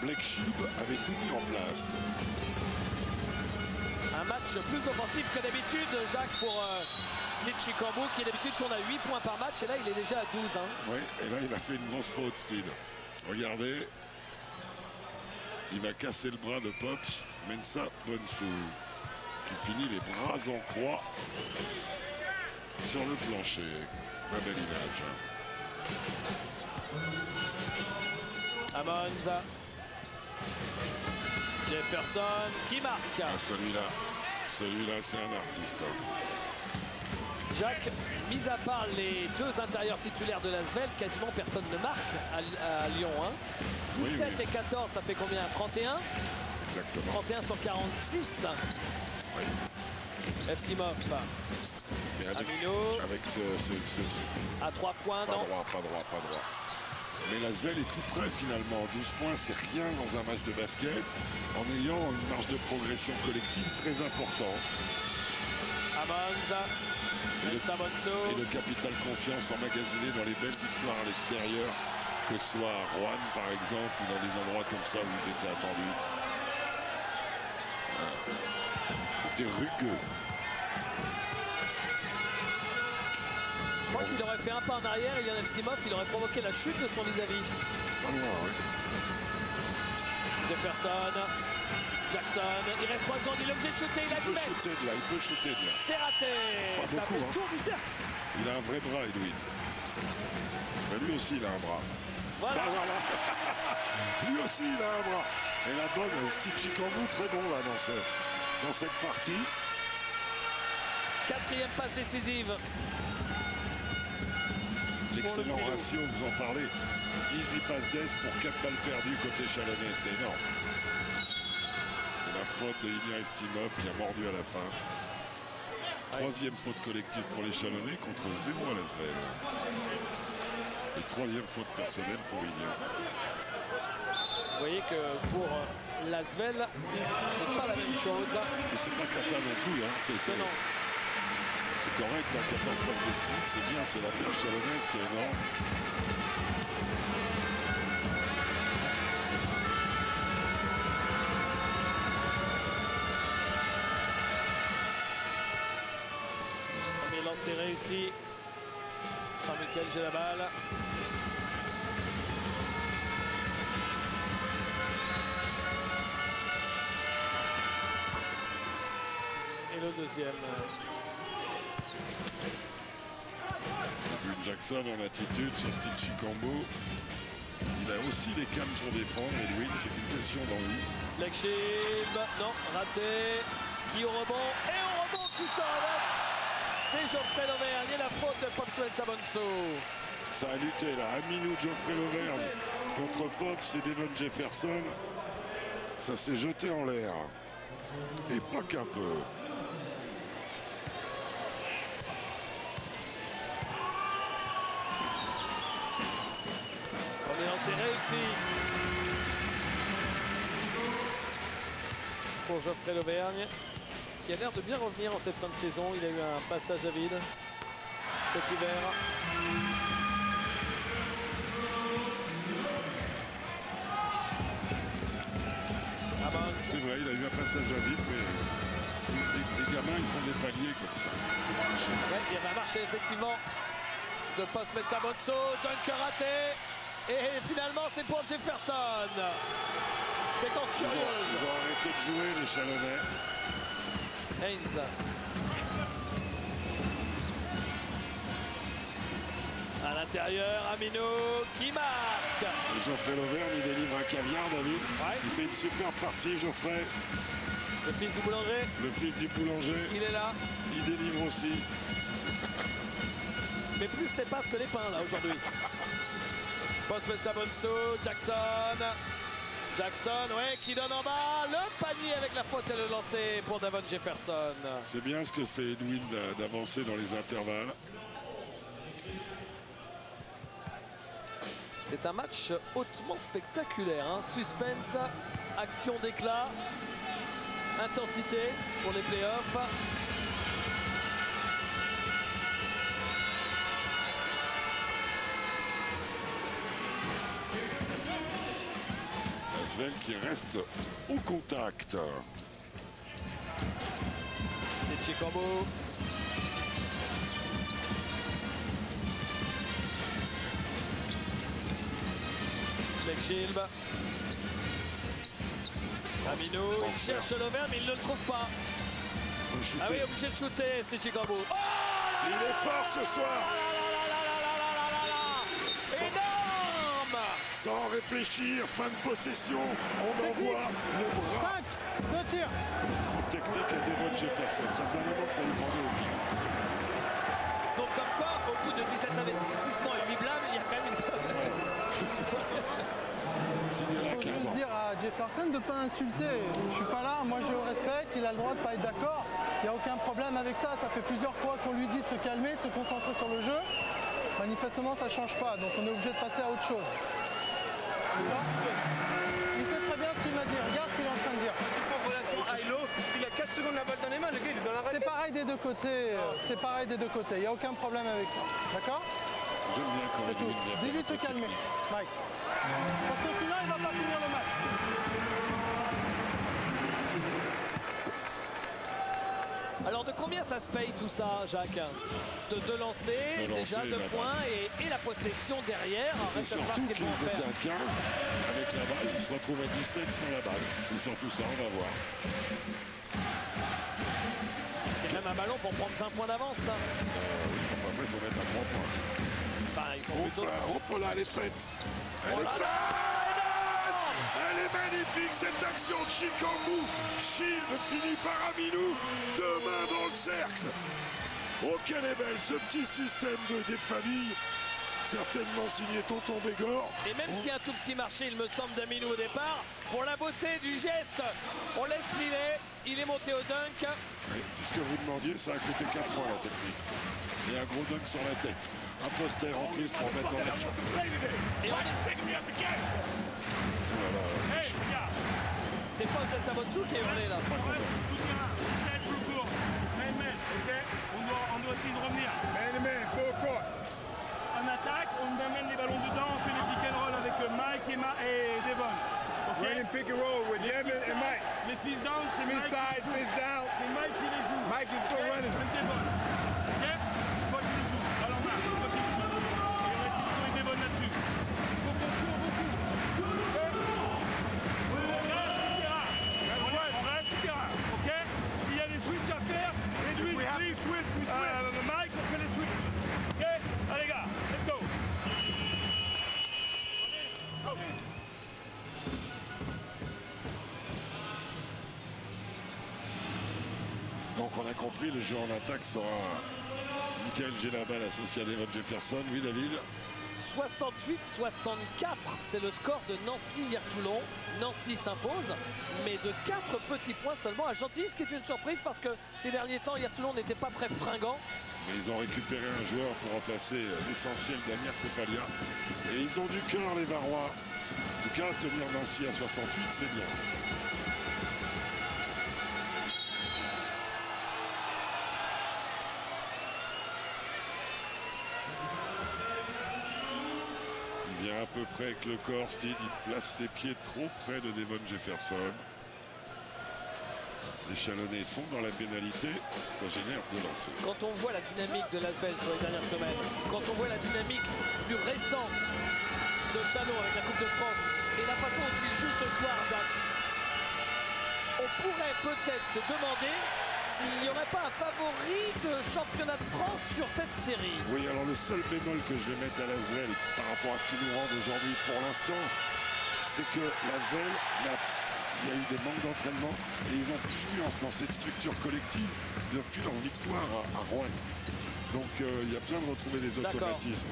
Blake Shield avait tout mis en place. Un match plus offensif que d'habitude, Jacques, pour Steve Chikambu, qui d'habitude tourne à 8 points par match, et là il est déjà à 12. Hein. Oui, et là il a fait une grosse faute, Steve. Regardez, il va casser le bras de Pops, Mensah Bonsu, qui finit les bras en croix sur le plancher. Un bel image. Ammons. Jefferson qui marque. Ah, celui-là, c'est un artiste. Jacques, mis à part les deux intérieurs titulaires de l'Asvel, quasiment personne ne marque à Lyon. Hein. 17 et 14, ça fait combien? 31. Exactement. 31 sur 46. Oui. Eftimov. Amino. Avec ce à 3 points, pas non. Pas droit. Mais l'Asvel est tout près finalement. 12 points, c'est rien dans un match de basket, en ayant une marge de progression collective très importante. Ammons. Et le capital confiance emmagasiné dans les belles victoires à l'extérieur, que ce soit à Rouen par exemple, ou dans des endroits comme ça où ils étaient attendus. C'était rugueux. Je crois qu'il aurait fait un pas en arrière, Ilian Eftimov, il aurait provoqué la chute de son vis-à-vis. Pas loin, oui. Jefferson, Jackson, il reste 3 secondes, il est obligé de shooter, il peut shooter de là, il peut shooter de là. C'est raté. Pas ça beaucoup, fait le tour du cercle. Il a un vrai bras, Edwin. Mais lui aussi, il a un bras. Voilà. Ah, voilà. Lui aussi, il a un bras. Et la bonne, Steve Chikambu, très bon là dans cette partie. 4e passe décisive. L'excellent ratio, vous en parlez. 18 passes d'aise pour 4 balles perdues côté Chalonnais, c'est énorme. Et la faute de Ilian Eftimov qui a mordu à la feinte. 3e faute collective pour les Chalonnais contre 0 à l'Asvel. Et 3e faute personnelle pour Ilian. Vous voyez que pour l'Asvel, c'est pas la même chose. Et c'est pas Kata non plus, hein. Non. C'est correct, hein, 14 passes décisives, c'est bien, c'est la perche chalonnaise qui est énorme. Premier lancé réussi par Michael Gelabal. Et le deuxième. Jackson en attitude sur Steve Chikambu. Il a aussi les cannes pour défendre, Edwin, c'est une question d'envie. Blake Shield, non, raté. Qui au rebond, et au rebond qui sort avec. C'est Geoffrey Lauvergne et la faute de Pops Mensah Bonsu. Ça a lutté là, Aminou, Geoffrey Lauvergne contre Pops et Devon Jefferson. Ça s'est jeté en l'air. Et pas qu'un peu. C'est réussi pour Geoffrey Lauvergne, qui a l'air de bien revenir en cette fin de saison. Il a eu un passage à vide cet hiver. C'est vrai, il a eu un passage à vide, mais les gamins, ils font des paliers comme ça. Ouais, il y avait un marché effectivement de Pops Mensah Bonsu, dunk raté. Et finalement, c'est pour Jefferson. Séquence curieuse. Ils ont arrêté de jouer, les Chalonnais. Haynes. À l'intérieur, Amino qui marque. Et Geoffrey Lauvergne, il délivre un caviar, David. Ouais. Il fait une superbe partie, Geoffrey. Le fils du boulanger. Le fils du boulanger. Il est là. Il délivre aussi. Mais plus les passes que les pains, là, aujourd'hui. Pops Mensah Bonsu, Jackson, ouais, qui donne en bas le panier avec la faute et le lancer pour Devon Jefferson. C'est bien ce que fait Edwin d'avancer dans les intervalles. C'est un match hautement spectaculaire, hein. Suspense, action d'éclat, intensité pour les playoffs. Lasvel qui reste au contact. C'est Chikambo. Shield. Amino, il cherche l'Auvergne, mais il ne le trouve pas. Ah oui, obligé de shooter, c'était Chikambo. Oh, il est fort ce soir. Énorme. Sans réfléchir, fin de possession, on envoie le bras. 5, 2 tirs. Faute technique à Devon Jefferson. Ça faisait un moment que ça lui prenait au pif. Donc comme quoi, au bout de 17 investissements et 8 blâmes, il y a quand même une... Il faut juste dire à Jefferson de ne pas insulter. Je ne suis pas là, moi je le respecte, il a le droit de ne pas être d'accord. Il n'y a aucun problème avec ça. Ça fait plusieurs fois qu'on lui dit de se calmer, de se concentrer sur le jeu. Manifestement, ça ne change pas, donc on est obligé de passer à autre chose. Il sait très bien ce qu'il m'a dit. Regarde ce qu'il est en train de dire. Il a 4 secondes la balle dans les mains, le gars il est dans la raquette. C'est pareil des deux côtés. C'est pareil des deux côtés. Il n'y a aucun problème avec ça. D'accord? J'aime bien quand C'est tout. Dis-lui de se calmer, Mike. Parce que sinon, il ne va pas finir le match. Alors de combien ça se paye tout ça, Jacques? De lancer, déjà 2 points et la possession derrière. C'est surtout qu'ils étaient à 15 avec la balle, ils se retrouvent à 17 sans la balle. C'est surtout ça, on va voir. C'est même un ballon pour prendre 20 points d'avance. Enfin après, il faut mettre à 3 points. Enfin, ils sont plutôt... Oh là, elle est faite. Elle est faite. Elle est magnifique cette action de Chikambo. Shield finit par Amino. 2 mains dans le cercle. Oh quelle est belle ce petit système des familles. Certainement signé Tonton Bégor. Et même s'il y a un tout petit marché, il me semble, d'Amino au départ, pour la beauté du geste, on laisse filer. Il est monté au dunk. Oui, puisque vous demandiez, ça a coûté 4 points la technique. Et un gros dunk sur la tête. Un poster en plus pour mettre dans la chambre. Et on est... C'est pas de Savotsu qui est hurlé là. On doit essayer de revenir. En attaque, on amène les ballons dedans, on fait les pick and roll avec Mike et Devon. Okay? Running pick and roll with Devon and Mike. Les fils down, c'est Mike. Side, fist down. C'est Mike qui les joue. Mike is still running. Même Devon. Ok? Toi qui les joue. Ballon là. Toi qui les joue. Et on va essayer de trouver Devon là-dessus. Il faut qu'on court beaucoup. On reste du terrain. Ok? S'il y a des switches à faire, réduis. Mike, on fait les switches. Ok? Allez gars, let's go. Donc on a compris, le jeu en attaque sera Michael Gelabal associé à Devon Jefferson. Oui David. 68-64, c'est le score de Nancy hier Toulon. Nancy s'impose, mais de 4 petits points seulement à Gentilly, ce qui est une surprise parce que ces derniers temps, hier Toulon n'était pas très fringant. Mais ils ont récupéré un joueur pour remplacer l'essentiel d'Amir Kopalia. Et ils ont du cœur les Varois. En tout cas, tenir Nancy à 68, c'est bien. Il vient à peu près avec le corps, Steed. Il place ses pieds trop près de Devon Jefferson. Les Chalonnais sont dans la pénalité, ça génère de lancer. Quand on voit la dynamique de Lasvel sur les dernières semaines, quand on voit la dynamique plus récente de Chalon avec la Coupe de France et la façon dont il joue ce soir, Jacques, on pourrait peut-être se demander s'il n'y aurait pas un favori de championnat de France sur cette série. Oui, alors le seul bémol que je vais mettre à Lasvel par rapport à ce qu'ils nous rendent aujourd'hui pour l'instant, c'est que Lasvel il y a eu des manques d'entraînement et ils ont joué dans cette structure collective depuis leur victoire à Rouen. Donc il y a besoin de retrouver des automatismes.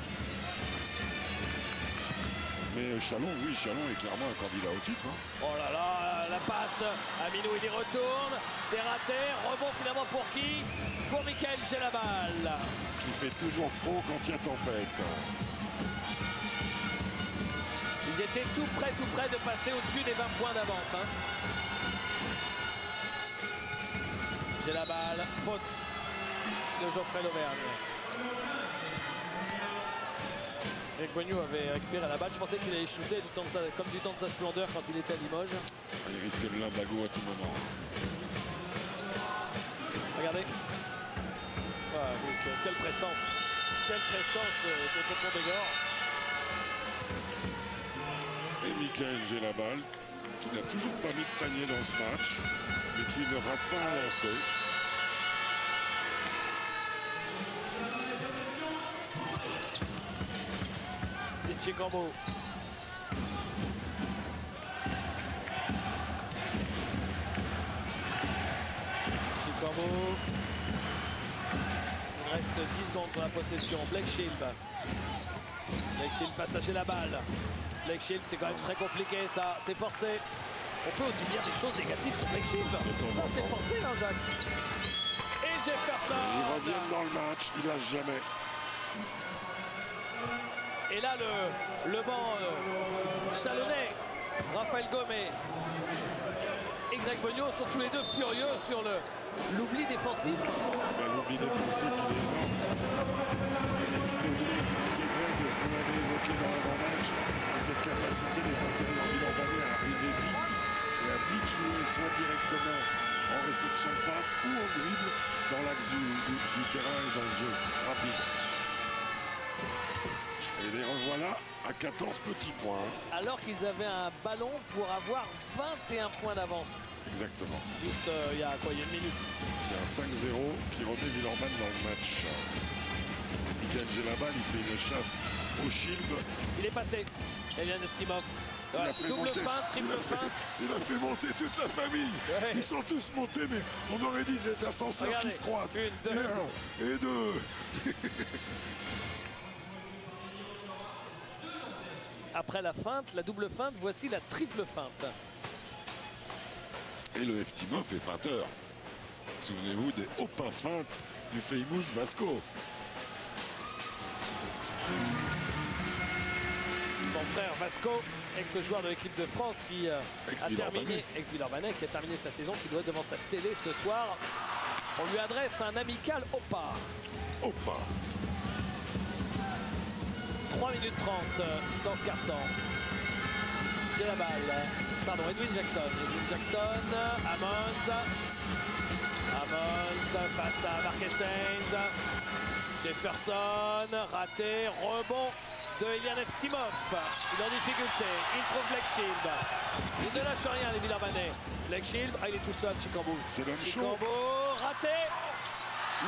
Mais Chalon, oui, Chalon est clairement un candidat au titre. Oh là là, la passe, Amino il y retourne, c'est raté, rebond finalement pour qui? Pour Michael Gelabal. Qui fait toujours froid quand il y a tempête. Ils étaient tout près de passer au-dessus des 20 points d'avance. Gelabal, faute de Geoffrey Lauvergne. Greg Bonneau avait récupéré la balle. Je pensais qu'il allait shooter comme du temps de sa splendeur quand il était à Limoges. Il risque de l'imbago à tout moment. Regardez. Ah, donc, quelle prestance. Quelle prestance de Tonton Bégor. Et Michael Gelabal, qui n'a toujours pas mis de panier dans ce match, mais qui ne rate pas un lancer. Chikambo. Chikambo. Il reste 10 secondes sur la possession. Blake Shield. Blake Shield face à la balle. Blake Shield, c'est quand même très compliqué ça. C'est forcé. On peut aussi dire des choses négatives sur Blake Shield. Ça, c'est forcé, hein, Jacques. Et Jefferson. Ils reviennent dans le match. Il lâche jamais. Et là, le banc chalonnais, Raphaël Gomez et Greg Bonneau sont tous les deux furieux sur l'oubli défensif. L'oubli défensif, il est énorme. C'est ce que vous écoutez, Greg, de ce qu'on avait évoqué dans l'avant-match, c'est cette capacité des intérieurs Villeurbanais à arriver vite et à vite jouer, soit directement en réception de passe ou en dribble dans l'axe du terrain et dans le jeu rapide. Et les revoilà à 14 petits points. Alors qu'ils avaient un ballon pour avoir 21 points d'avance. Exactement. Juste il y a quoi, il y a une minute. C'est un 5-0 qui remet Villeurbanne dans le match. Michael Gelabal, il fait une chasse au shield. Il est passé. Elian Eftimov. Il a fait double monter, feinte, triple feinte. Il a fait monter toute la famille. Ouais. Ils sont tous montés, mais on aurait dit des ascenseurs Regardez, qui se croisent. une, deux. Et un, et deux. Après la feinte, la double feinte, voici la triple feinte. Et le Eftimov est feinteur. Souvenez-vous des Opa feintes du famous Vasco. Son frère Vasco, ex-joueur de l'équipe de France qui a terminé, ex-Villeurbanais, qui a terminé sa saison, qui doit être devant sa télé ce soir. On lui adresse un amical Opa. Opa. 3 minutes 30 dans ce carton. De la balle. Pardon, Edwin Jackson. Edwin Jackson, Ammons. Ammons face à Marques Sainz. Jefferson, raté, rebond de Elian Eftimov. Il est en difficulté. Il trouve Blake Shield. Il ne lâche rien, les Villeurbanais. Blake Shield, il est tout seul, Chikambo. C'est l'homme chaud. Chikambo, raté.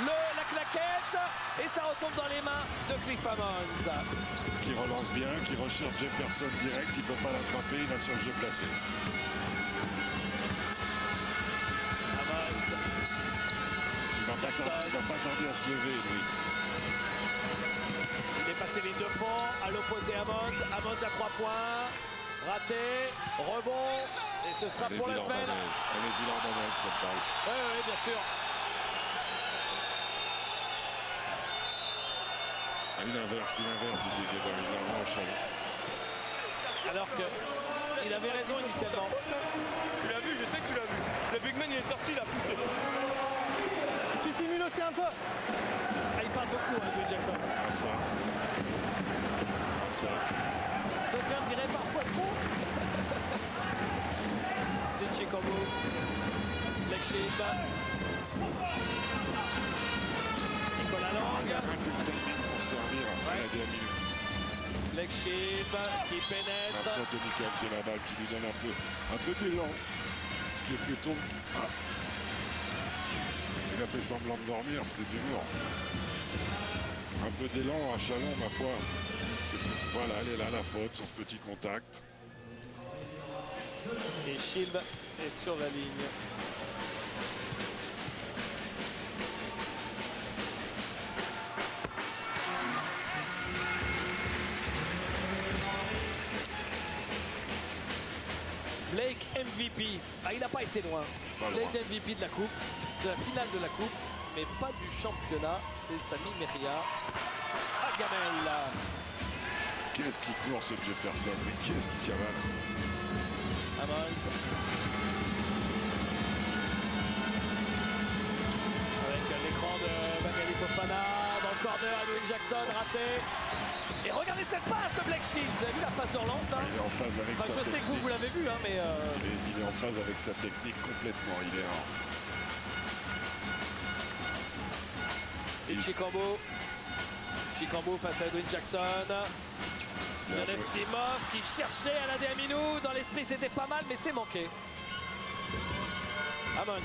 La claquette. Et ça retombe dans les mains de Cliff Ammons. Qui relance bien, qui recherche Jefferson direct. Il ne peut pas l'attraper, il va sur le jeu placé. Ammons. Il ne va pas tarder à se lever, lui. Il est passé les deux fonds, à l'opposé Ammons. Ammons à 3 points. Raté, rebond. Et ce sera pour la semaine. Elle est Villeurbannaise, cette balle. Oui, bien sûr. Il inverse, Didier Guédon, il l'arrange. Alors qu'il avait raison initialement. Tu l'as vu, je sais que tu l'as vu. Le big man il est sorti, il a poussé. Tu simules aussi un peu. Ah, il parle beaucoup, Edwin Jackson. Ça. D'aucuns diraient parfois trop. C'était Chikambo. Blake Shield. Nicolas Lang. Il a raté le timing pour servir à la dernière minute. Blake Shield qui pénètre. La faute de Michael Gelabal qui lui donne un peu d'élan. Ce qui est plutôt... Ah. Il a fait semblant de dormir, c'était du mur. Un peu d'élan à Chalon, ma foi. Voilà, elle est là, la faute, sur ce petit contact. Et Shield est sur la ligne. Blake MVP. Ah, il n'a pas été loin. Blake MVP de la coupe, de la finale de la coupe, mais pas du championnat. C'est Sami Meria à Gamel. Qu'est-ce qui court ce Jefferson? Mais qu'est-ce qui cavale? Ammons. Avec l'écran de Magali Fofana dans le corner, Edwin Jackson raté. Et regardez cette passe de Blake Shields. Vous avez vu la passe de relance là? Il est en phase avec sa je sais technique. que vous l'avez vu, hein, mais... Il est en phase avec sa technique complètement. Il est en... Chikambo. Chikambo face à Edwin Jackson. Yann Eftimov qui cherchait à la Aminou. Dans l'esprit, c'était pas mal, mais c'est manqué. Ammons.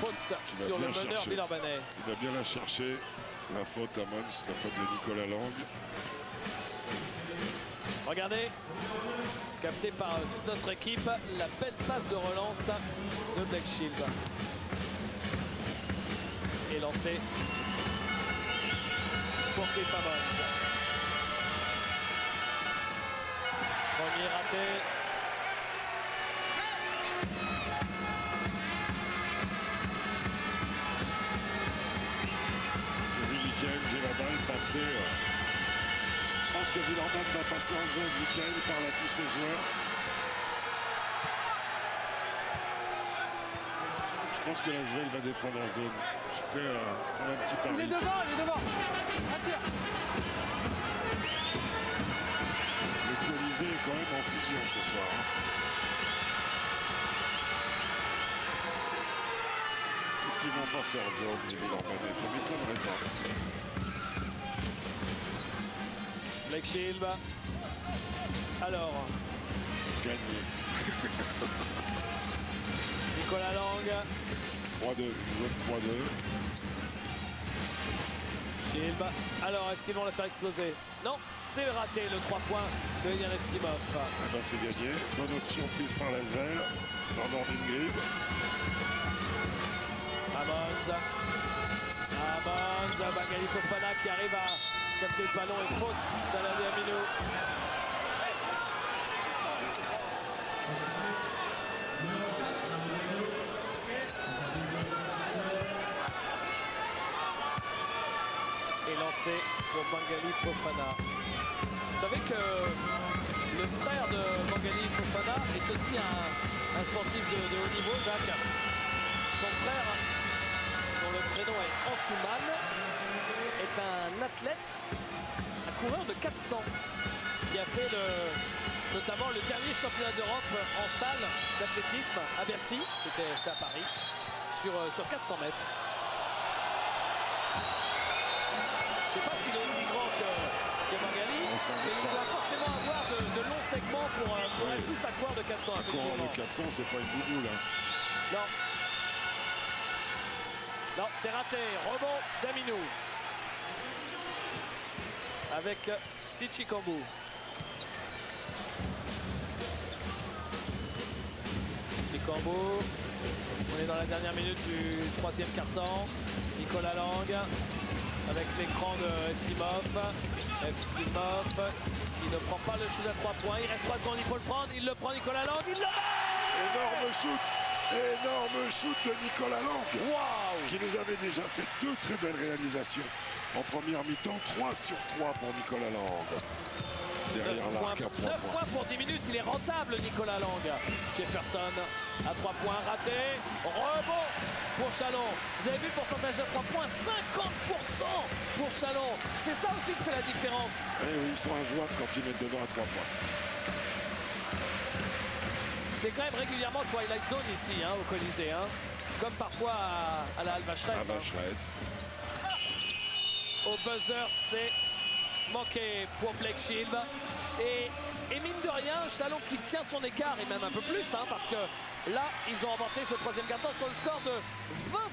Faute sur le meneur Villeurbanais. Il va bien la chercher. La faute à Ammons, la faute de Nicolas Lang. Regardez, capté par toute notre équipe, la belle passe de relance de Blake Shields. Et lancé pour Cliff Ammons. Premier raté. J'ai la balle passée. Je pense que Villeurbanne va passer en zone. Michael parle à tous ses joueurs. Je pense que l'Asvel va défendre en zone. Je suis prêt à prendre un petit pari. Il est devant. Attire. Le Colisée est quand même en fusion ce soir. Est-ce qu'ils vont pas faire zone, les Villeurbanais? Ça m'étonnerait pas. Blake Shields. Alors. Gagné. Nicolas Lang. 3-2, zone 3-2. Shields. Alors, est-ce qu'ils vont le faire exploser? Non, c'est raté, le 3 points de Yann Eftimov. Eh ben, c'est gagné. Bonne option prise par l'Asvel. Dans Northern Grip. Ammons. Bangali Fofana qui arrive à capter le ballon et faute d'Alain Aminou. Et lancé pour Bangali Fofana. Vous savez que le frère de Bangali Fofana est aussi un sportif de haut niveau, Jacques. Son frère, dont le prénom est Ansouman, est un athlète, un coureur de 400 qui a fait notamment le dernier championnat d'Europe en salle d'athlétisme à Bercy, c'était à Paris, sur 400 mètres. Je ne sais pas s'il est aussi grand que Bangali, mais il doit forcément avoir de longs segments pour être plus à courir de 400. Un coureur de 400, c'est pas une boubou là. Non. Non, c'est raté. Rebond d'Aminou. Avec Steve Chikambo. Chikambo. On est dans la dernière minute du troisième quart-temps. Nicolas Lang avec l'écran de Eftimov. Eftimov qui ne prend pas le shoot à 3 points. Il reste 3 secondes, il faut le prendre. Il le prend, Nicolas Lang. Il le met! Énorme shoot! Énorme shoot de Nicolas Lang. Wow! Qui nous avait déjà fait 2 très belles réalisations. En première mi-temps, 3 sur 3 pour Nicolas Lang. Derrière l'arc à 3 9 points pour 10 minutes, il est rentable Nicolas Lang. Jefferson à 3 points, raté. Rebond pour Chalon. Vous avez vu le pourcentage à 3 points, 50% pour Chalon. C'est ça aussi qui fait la différence. Eh oui, ils sont injouables quand ils mettent devant à 3 points. C'est quand même régulièrement Twilight Zone ici, hein, au Colisée. Hein. Comme parfois à la Alvacheresse. Alvacheresse. Au buzzer, c'est manqué pour Blake Shields. Et mine de rien, Chalon qui tient son écart, et même un peu plus, hein, parce que là, ils ont remporté ce troisième quart-temps sur le score de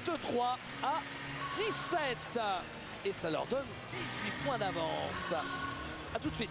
23 à 17. Et ça leur donne 18 points d'avance. A tout de suite.